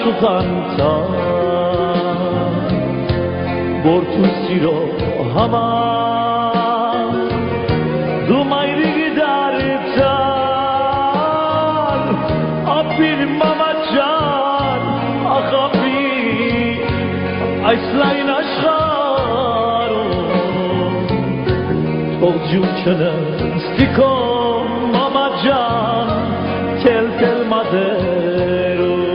սուխանցա Որթու սիրո համար Դու մայրիկի դարիցան Ապիր մամա ջան Ախապիր Այս լայն աշխարհում Թող ջուր չնստի քո մամա ջան Թել մատերում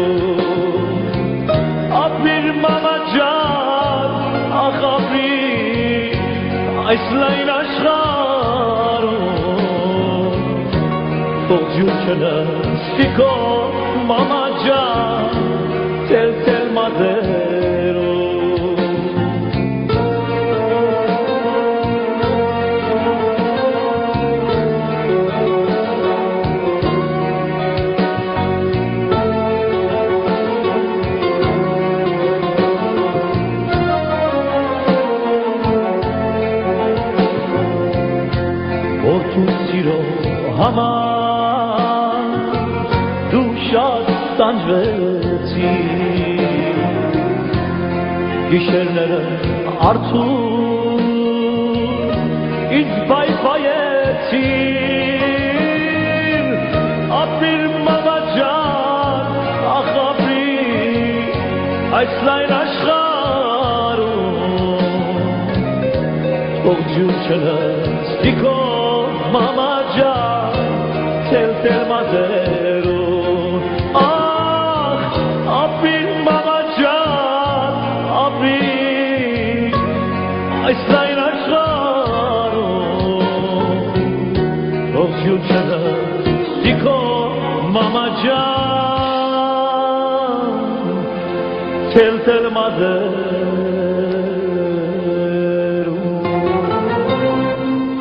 Ապիր մամա ջան Ախապիր Այս լայն աշխարհում Թող ջուր չնստի քո մամա ջան Թել մատերում Որթու սիրո համար դու շատ տանջվեցիր Գիշերները արթուն ինձ բայբայեցիր Ապիր մամա ջան ախապիր այս լայն աշխարհում Թող ջուր չնստի քո Mama jan, tel mataron. Ah, apir mama jan, apir. Ay slayn ashgaron. Rokyu chana, diko mama jan, tel mataron.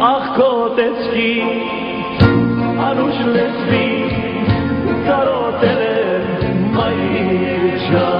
Ah, Kotecki, Anush Lesbi, Karotele, Maïcha.